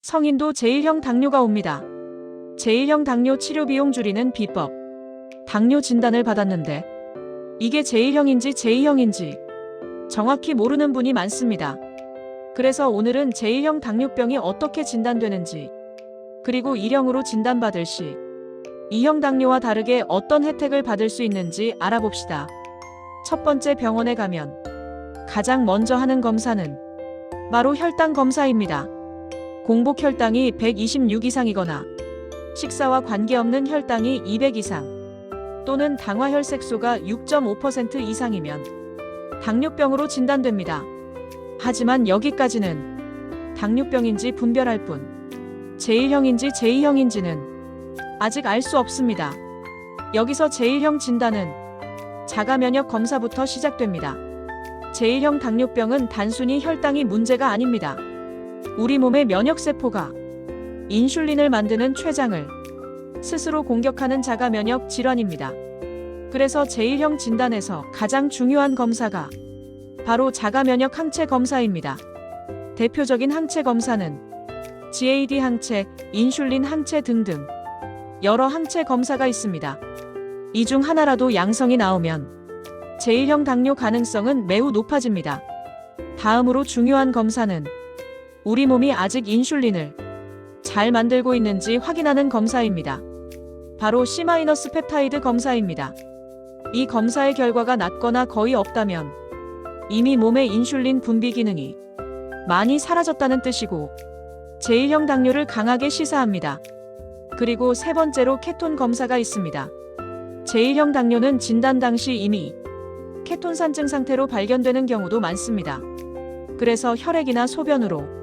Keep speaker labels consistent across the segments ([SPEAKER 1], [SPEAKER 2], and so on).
[SPEAKER 1] 성인도 제1형 당뇨가 옵니다. 제1형 당뇨 치료 비용 줄이는 비법. 당뇨 진단을 받았는데 이게 제1형인지 제2형인지 정확히 모르는 분이 많습니다. 그래서 오늘은 제1형 당뇨병이 어떻게 진단되는지, 그리고 1형으로 진단받을 시 2형 당뇨와 다르게 어떤 혜택을 받을 수 있는지 알아봅시다. 첫 번째, 병원에 가면 가장 먼저 하는 검사는 바로 혈당 검사입니다. 공복 혈당이 126 이상이거나 식사와 관계없는 혈당이 200 이상 또는 당화혈색소가 6.5% 이상이면 당뇨병으로 진단됩니다. 하지만 여기까지는 당뇨병인지 분별할 뿐, 제1형인지 제2형인지는 아직 알 수 없습니다. 여기서 제1형 진단은 자가면역 검사부터 시작됩니다. 제1형 당뇨병은 단순히 혈당이 문제가 아닙니다. 우리 몸의 면역세포가 인슐린을 만드는 췌장을 스스로 공격하는 자가면역 질환입니다. 그래서 제1형 진단에서 가장 중요한 검사가 바로 자가면역 항체 검사입니다. 대표적인 항체 검사는 GAD 항체, 인슐린 항체 등등 여러 항체 검사가 있습니다. 이 중 하나라도 양성이 나오면 제1형 당뇨 가능성은 매우 높아집니다. 다음으로 중요한 검사는 우리 몸이 아직 인슐린을 잘 만들고 있는지 확인하는 검사입니다. 바로 C-펩타이드 검사입니다. 이 검사의 결과가 낮거나 거의 없다면 이미 몸의 인슐린 분비 기능이 많이 사라졌다는 뜻이고 제1형 당뇨를 강하게 시사합니다. 그리고 세 번째로 케톤 검사가 있습니다. 제1형 당뇨는 진단 당시 이미 케톤산증 상태로 발견되는 경우도 많습니다. 그래서 혈액이나 소변으로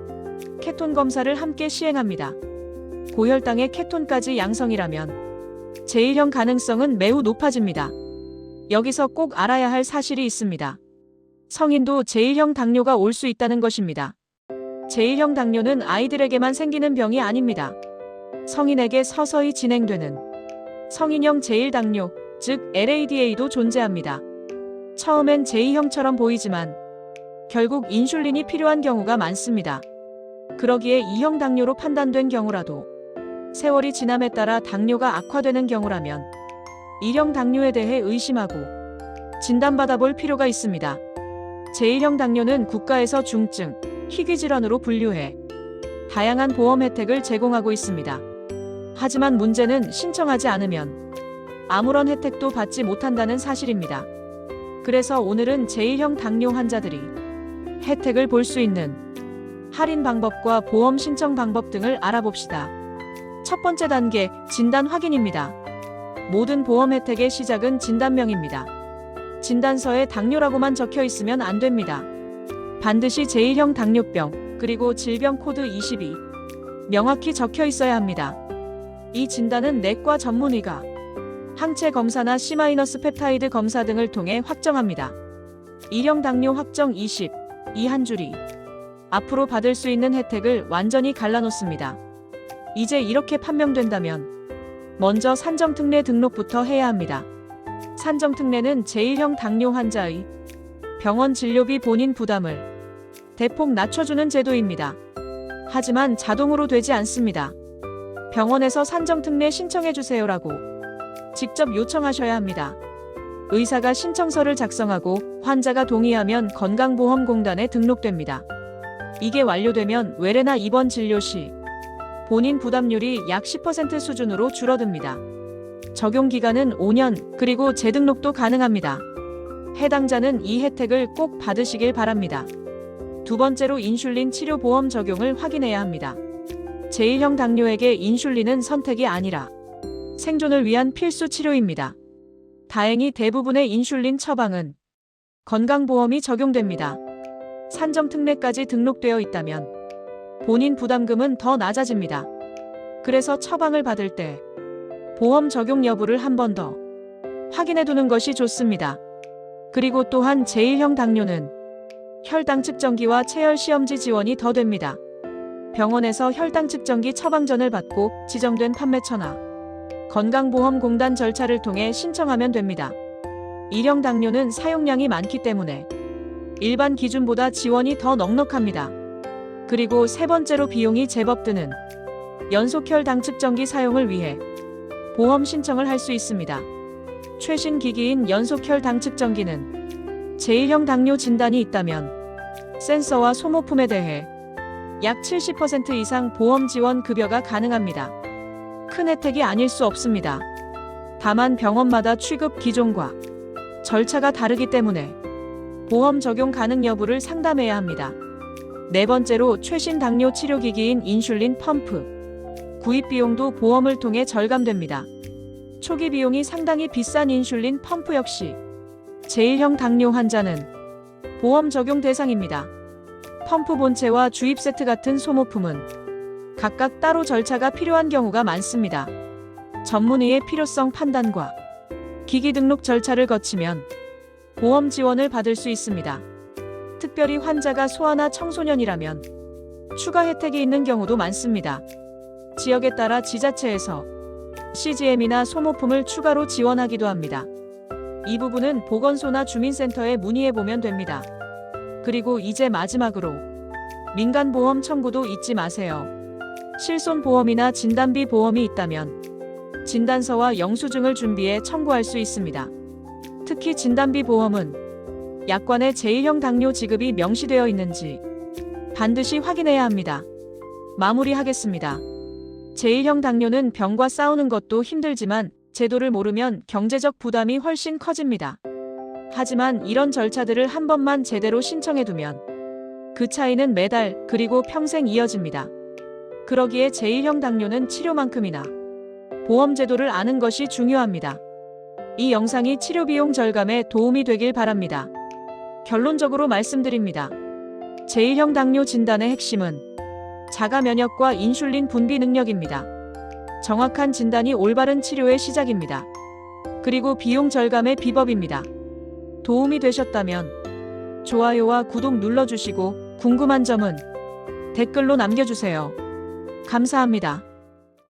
[SPEAKER 1] 케톤 검사를 함께 시행합니다. 고혈당의 케톤까지 양성이라면 제1형 가능성은 매우 높아집니다. 여기서 꼭 알아야 할 사실이 있습니다. 성인도 제1형 당뇨가 올 수 있다는 것입니다. 제1형 당뇨는 아이들에게만 생기는 병이 아닙니다. 성인에게 서서히 진행되는 성인형 제1당뇨, 즉 LADA도 존재합니다. 처음엔 제2형처럼 보이지만 결국 인슐린이 필요한 경우가 많습니다. 그러기에 2형 당뇨로 판단된 경우라도 세월이 지남에 따라 당뇨가 악화되는 경우라면 1형 당뇨에 대해 의심하고 진단받아 볼 필요가 있습니다. 제1형 당뇨는 국가에서 중증, 희귀질환으로 분류해 다양한 보험 혜택을 제공하고 있습니다. 하지만 문제는 신청하지 않으면 아무런 혜택도 받지 못한다는 사실입니다. 그래서 오늘은 제1형 당뇨 환자들이 혜택을 볼 수 있는 할인 방법과 보험 신청 방법 등을 알아봅시다. 첫 번째 단계, 진단 확인입니다. 모든 보험 혜택의 시작은 진단명입니다. 진단서에 당뇨라고만 적혀 있으면 안 됩니다. 반드시 제1형 당뇨병, 그리고 질병 코드 22 명확히 적혀 있어야 합니다. 이 진단은 내과 전문의가 항체 검사나 C-펩타이드 검사 등을 통해 확정합니다. 1형 당뇨 확정 20, 이 한 줄이 앞으로 받을 수 있는 혜택을 완전히 갈라놓습니다. 이제 이렇게 판명된다면 먼저 산정특례 등록부터 해야 합니다. 산정특례는 제1형 당뇨 환자의 병원 진료비 본인 부담을 대폭 낮춰주는 제도입니다. 하지만 자동으로 되지 않습니다. 병원에서 산정특례 신청해주세요라고 직접 요청하셔야 합니다. 의사가 신청서를 작성하고 환자가 동의하면 건강보험공단에 등록됩니다. 이게 완료되면 외래나 입원 진료 시 본인 부담률이 약 10% 수준으로 줄어듭니다. 적용 기간은 5년, 그리고 재등록도 가능합니다. 해당자는 이 혜택을 꼭 받으시길 바랍니다. 두 번째로 인슐린 치료 보험 적용을 확인해야 합니다. 제1형 당뇨에게 인슐린은 선택이 아니라 생존을 위한 필수 치료입니다. 다행히 대부분의 인슐린 처방은 건강보험이 적용됩니다. 산정특례까지 등록되어 있다면 본인 부담금은 더 낮아집니다. 그래서 처방을 받을 때 보험 적용 여부를 한 번 더 확인해 두는 것이 좋습니다. 그리고 또한 제1형 당뇨는 혈당 측정기와 체열 시험지 지원이 더 됩니다. 병원에서 혈당 측정기 처방전을 받고 지정된 판매처나 건강보험공단 절차를 통해 신청하면 됩니다. 1형 당뇨는 사용량이 많기 때문에 일반 기준보다 지원이 더 넉넉합니다. 그리고 세 번째로 비용이 제법 드는 연속혈당 측정기 사용을 위해 보험 신청을 할 수 있습니다. 최신 기기인 연속혈당 측정기는 제1형 당뇨 진단이 있다면 센서와 소모품에 대해 약 70% 이상 보험 지원 급여가 가능합니다. 큰 혜택이 아닐 수 없습니다. 다만 병원마다 취급 기종과 절차가 다르기 때문에 보험 적용 가능 여부를 상담해야 합니다. 네 번째로 최신 당뇨 치료기기인 인슐린 펌프. 구입 비용도 보험을 통해 절감됩니다. 초기 비용이 상당히 비싼 인슐린 펌프 역시 제1형 당뇨 환자는 보험 적용 대상입니다. 펌프 본체와 주입 세트 같은 소모품은 각각 따로 절차가 필요한 경우가 많습니다. 전문의의 필요성 판단과 기기 등록 절차를 거치면 보험 지원을 받을 수 있습니다. 특별히 환자가 소아나 청소년이라면 추가 혜택이 있는 경우도 많습니다. 지역에 따라 지자체에서 CGM이나 소모품을 추가로 지원하기도 합니다. 이 부분은 보건소나 주민센터에 문의해보면 됩니다. 그리고 이제 마지막으로 민간보험 청구도 잊지 마세요. 실손보험이나 진단비 보험이 있다면 진단서와 영수증을 준비해 청구할 수 있습니다. 특히 진단비 보험은 약관에 제1형 당뇨 지급이 명시되어 있는지 반드시 확인해야 합니다. 마무리하겠습니다. 제1형 당뇨는 병과 싸우는 것도 힘들지만 제도를 모르면 경제적 부담이 훨씬 커집니다. 하지만 이런 절차들을 한 번만 제대로 신청해두면 그 차이는 매달 그리고 평생 이어집니다. 그러기에 제1형 당뇨는 치료만큼이나 보험 제도를 아는 것이 중요합니다. 이 영상이 치료 비용 절감에 도움이 되길 바랍니다. 결론적으로 말씀드립니다. 제1형 당뇨 진단의 핵심은 자가 면역과 인슐린 분비 능력입니다. 정확한 진단이 올바른 치료의 시작입니다. 그리고 비용 절감의 비법입니다. 도움이 되셨다면 좋아요와 구독 눌러주시고 궁금한 점은 댓글로 남겨주세요. 감사합니다.